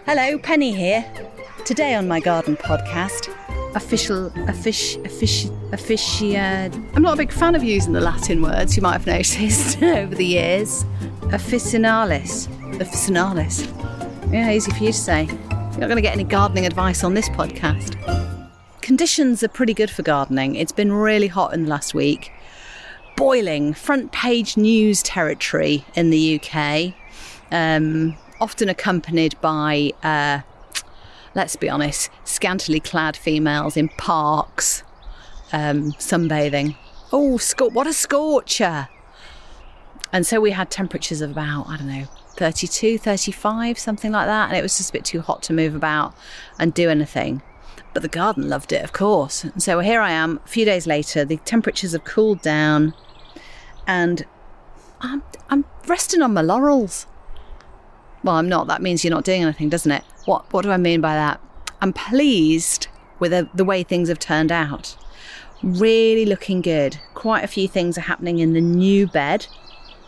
Hello, Penny here. Today on my garden podcast, I'm not a big fan of using the Latin words, you might have noticed over the years. Officinalis. Yeah, easy for you to say. You're not going to get any gardening advice on this podcast. Conditions are pretty good for gardening. It's been really hot in the last week. Boiling, front page news territory in the UK. Often accompanied by, let's be honest, scantily clad females in parks, sunbathing. Oh, what a scorcher! And so we had temperatures of about, 32, 35, something like that. And it was just a bit too hot to move about and do anything. But the garden loved it, of course. And so here I am, a few days later, the temperatures have cooled down and I'm resting on my laurels. Well, I'm not. That means you're not doing anything, doesn't it? What do I mean by that? I'm pleased with the way things have turned out. Really looking good. Quite a few things are happening in the new bed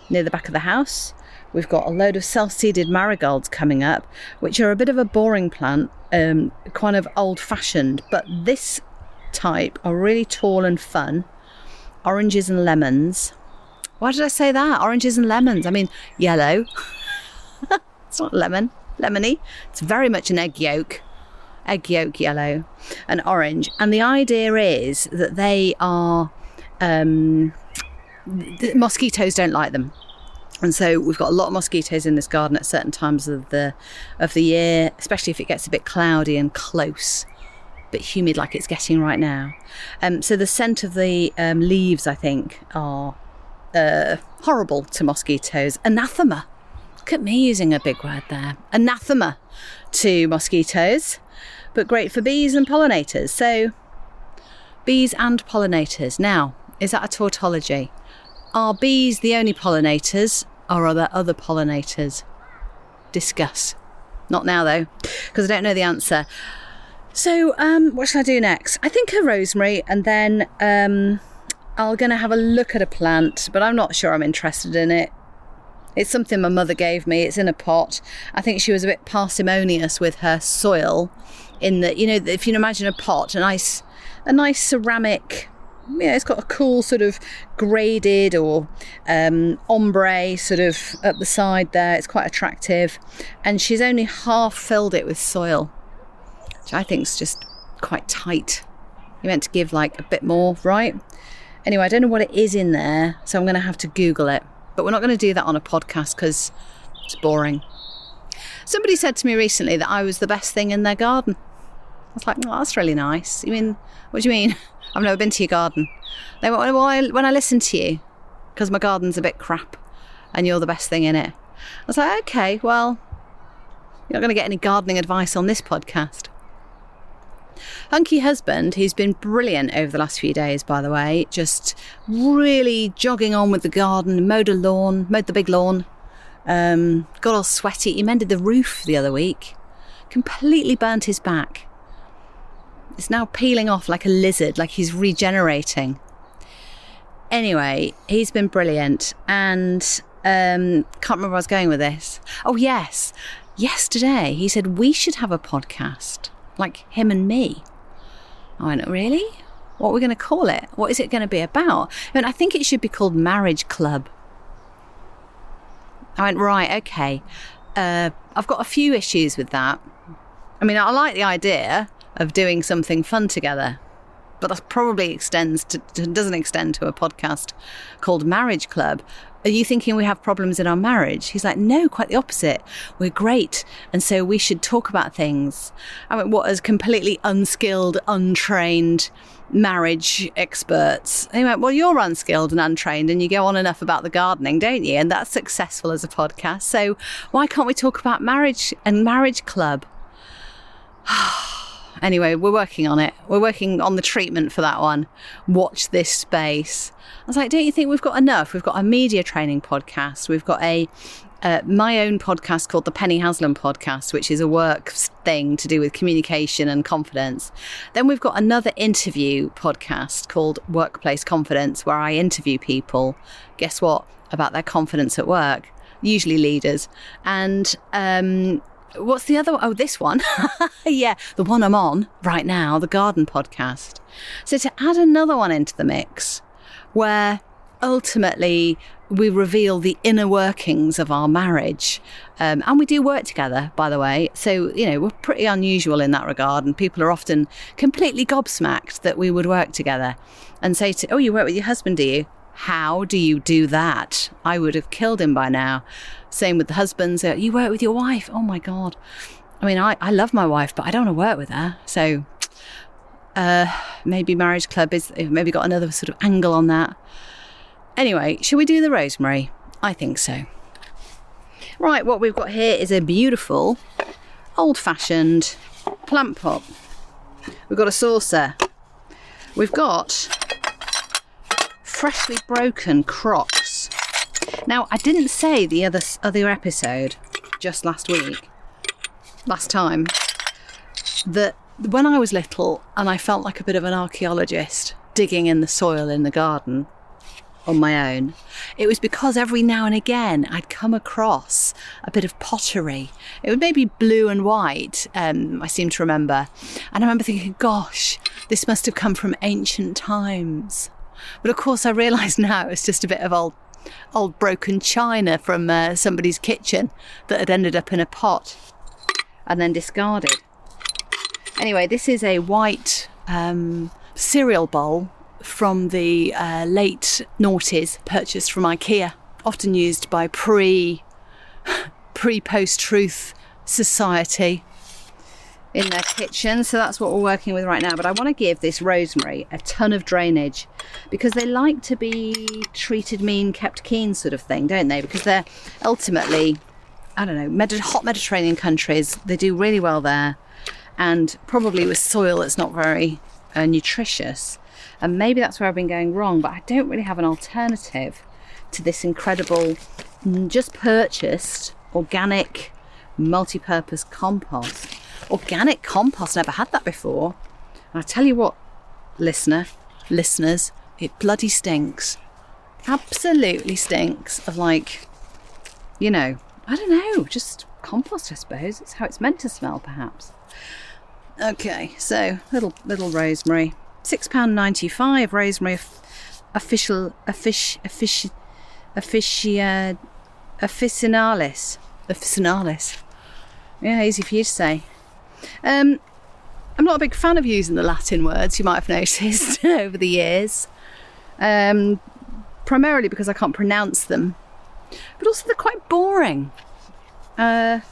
near the back of the house. We've got a load of self-seeded marigolds coming up, which are a bit of a boring plant, kind of old-fashioned. But this type are really tall and fun. Oranges and lemons. Why did I say that? Oranges and lemons. I mean, yellow. It's not lemony. It's very much an egg yolk yellow and orange. And the idea is that they are, the mosquitoes don't like them. And so we've got a lot of mosquitoes in this garden at certain times of the year, especially if it gets a bit cloudy and close, a bit humid like it's getting right now. So the scent of the leaves, I think, are horrible to mosquitoes. Anathema. Look at me using a big word there. Anathema to mosquitoes, but great for bees and pollinators. So, bees and pollinators. Now, is that a tautology? Are bees the only pollinators, or are there other pollinators? Discuss. Not now, though, because I don't know the answer. So, what shall I do next? I think a rosemary, and then I'm going to have a look at a plant, but I'm not sure I'm interested in it. It's something my mother gave me. It's in a pot. I think she was a bit parsimonious with her soil in that, if you imagine a pot, a nice ceramic, it's got a cool sort of graded or ombre sort of up the side there. It's quite attractive. And she's only half filled it with soil, which I think is just quite tight. You're meant to give like a bit more, right? Anyway, I don't know what it is in there, so I'm going to have to Google it. But we're not going to do that on a podcast because it's boring. Somebody said to me recently that I was the best thing in their garden. I was like, oh, that's really nice. You mean, what do you mean? I've never been to your garden. They went, well, when I listen to you, because my garden's a bit crap and you're the best thing in it. I was like, okay, well, you're not going to get any gardening advice on this podcast. Hunky husband, who's been brilliant over the last few days, by the way, just really jogging on with the garden, mowed the big lawn, got all sweaty. He mended the roof the other week, completely burnt his back. It's now peeling off like a lizard, like he's regenerating. Anyway, he's been brilliant, and can't remember where I was going with this. Oh yes, yesterday he said we should have a podcast. Like him and me. I went, really? What are we going to call it? What is it going to be about? And I think it should be called Marriage Club. I went, right, okay. I've got a few issues with that. I mean, I like the idea of doing something fun together, but that probably doesn't extend to a podcast called Marriage Club. Are you thinking we have problems in our marriage? He's like, no, quite the opposite. We're great. And so we should talk about things. I mean, what, as completely unskilled, untrained marriage experts? And he went, well, you're unskilled and untrained and you go on enough about the gardening, don't you? And that's successful as a podcast. So why can't we talk about marriage and Marriage Club? Anyway, we're working on it. We're working on the treatment for that one. Watch this space. I was like, don't you think we've got enough? We've got a media training podcast. We've got my own podcast called the Penny Haslam podcast, which is a work thing to do with communication and confidence. Then we've got another interview podcast called Workplace Confidence, where I interview people, guess what, about their confidence at work, usually leaders. And What's the other one? Oh, this one. Yeah, the one I'm on right now, the garden podcast. So to add another one into the mix where ultimately we reveal the inner workings of our marriage. And we do work together, by the way. So, we're pretty unusual in that regard. And people are often completely gobsmacked that we would work together and say oh, you work with your husband, do you? How do you do that? I would have killed him by now. Same with the husbands. You work with your wife. Oh, my God. I mean, I love my wife, but I don't want to work with her. So maybe Marriage Club is maybe got another sort of angle on that. Anyway, shall we do the rosemary? I think so. Right, what we've got here is a beautiful, old-fashioned plant pot. We've got a saucer. We've got freshly broken crocks. Now, I didn't say the other episode, just last time, that when I was little and I felt like a bit of an archaeologist digging in the soil in the garden, on my own, it was because every now and again I'd come across a bit of pottery. It was maybe blue and white, I seem to remember. And I remember thinking, gosh, this must have come from ancient times. But of course I realise now it's just a bit of old broken china from somebody's kitchen that had ended up in a pot and then discarded. Anyway, this is a white cereal bowl from the late noughties, purchased from IKEA, often used by pre-post-truth society in their kitchen. So that's what we're working with right now. But I want to give this rosemary a ton of drainage because they like to be treated mean, kept keen sort of thing, don't they? Because they're ultimately, I don't know, hot Mediterranean countries. They do really well there, and probably with soil that's not very nutritious. And maybe that's where I've been going wrong, but I don't really have an alternative to this incredible, just purchased, organic, multi-purpose compost. Organic compost, never had that before. And I tell you what, listeners, it bloody stinks. Absolutely stinks of I don't know, just compost, I suppose. It's how it's meant to smell, perhaps. Okay, so little rosemary. £6.95 rosemary officinalis. Yeah, easy for you to say. I'm not a big fan of using the Latin words, you might have noticed over the years. Primarily because I can't pronounce them, but also they're quite boring. There's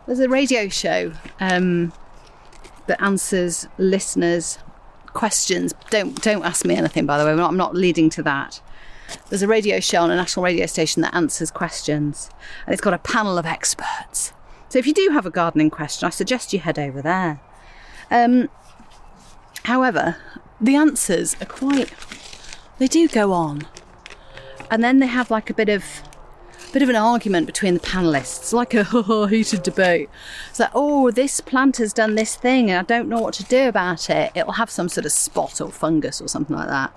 a radio show that answers listeners' questions. Don't ask me anything, by the way. I'm not leading to that. There's a radio show on a national radio station that answers questions, and it's got a panel of experts. So if you do have a gardening question, I suggest you head over there. However, the answers are they do go on, and then they have like a bit of an argument between the panellists, like a heated debate. It's like, oh, this plant has done this thing and I don't know what to do about it. It'll have some sort of spot or fungus or something like that.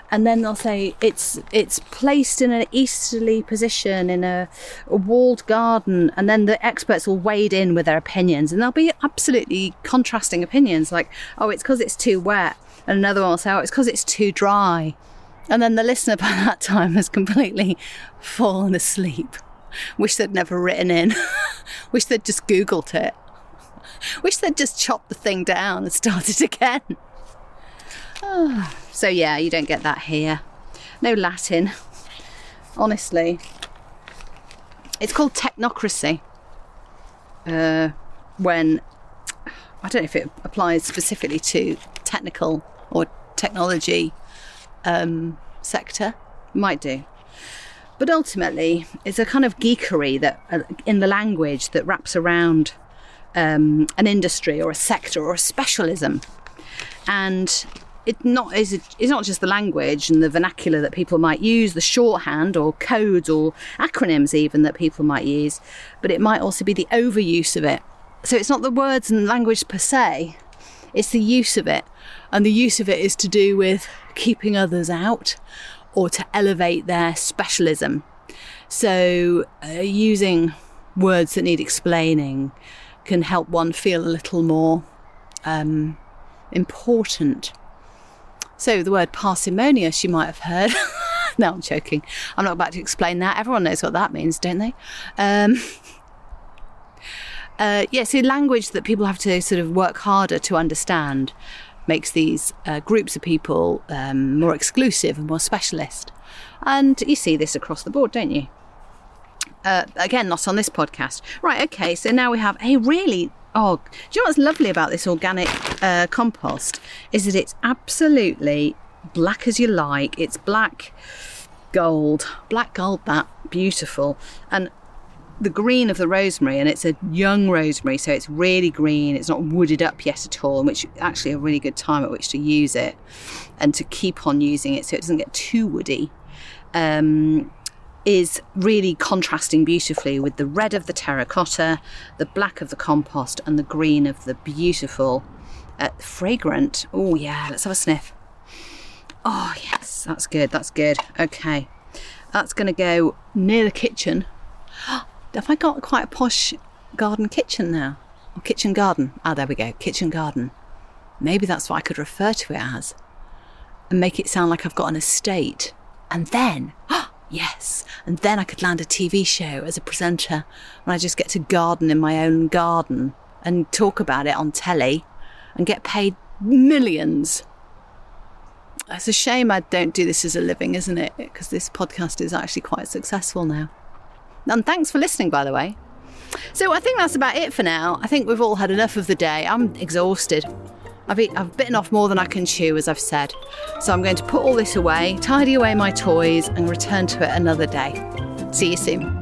And then they'll say it's placed in an easterly position in a walled garden, and then the experts will wade in with their opinions, and there'll be absolutely contrasting opinions, like, oh, it's because it's too wet, and another one will say, oh, it's because it's too dry. And then the listener by that time has completely fallen asleep. Wish they'd never written in. Wish they'd just Googled it. Wish they'd just chopped the thing down and started again. Oh. So yeah, you don't get that here. No Latin. Honestly. It's called technocracy. When, I don't know if it applies specifically to technical or technology sector. Might do. But ultimately, it's a kind of geekery that in the language that wraps around an industry or a sector or a specialism. And it's not just the language and the vernacular that people might use, the shorthand or codes or acronyms even that people might use, but it might also be the overuse of it. So it's not the words and language per se, it's the use of it. And the use of it is to do with keeping others out or to elevate their specialism. So using words that need explaining, can help one feel a little more important. So the word parsimonious you might have heard. No, I'm joking. I'm not about to explain that. Everyone knows what that means, don't they? So language that people have to sort of work harder to understand makes these groups of people more exclusive and more specialist. And you see this across the board, don't you? Again, not on this podcast. Right, okay, so now we have a really... Oh, do you know what's lovely about this organic compost? Is that it's absolutely black as you like. It's black gold, that, beautiful. And the green of the rosemary, and it's a young rosemary, so it's really green. It's not wooded up yet at all, which actually a really good time at which to use it and to keep on using it so it doesn't get too woody. Is really contrasting beautifully with the red of the terracotta, the black of the compost, and the green of the beautiful fragrant. Oh yeah, let's have a sniff. Oh yes, that's good. Okay, that's going to go near the kitchen. Have I got quite a posh garden kitchen now? Or kitchen garden? Ah, there we go, kitchen garden. Maybe that's what I could refer to it as and make it sound like I've got an estate. And then, yes, and then I could land a TV show as a presenter when I just get to garden in my own garden and talk about it on telly and get paid millions. It's a shame I don't do this as a living, isn't it? Because this podcast is actually quite successful now. And thanks for listening, by the way. So I think that's about it for now. I think we've all had enough of the day. I'm exhausted. I've bitten off more than I can chew, as I've said. So I'm going to put all this away, tidy away my toys, and return to it another day. See you soon.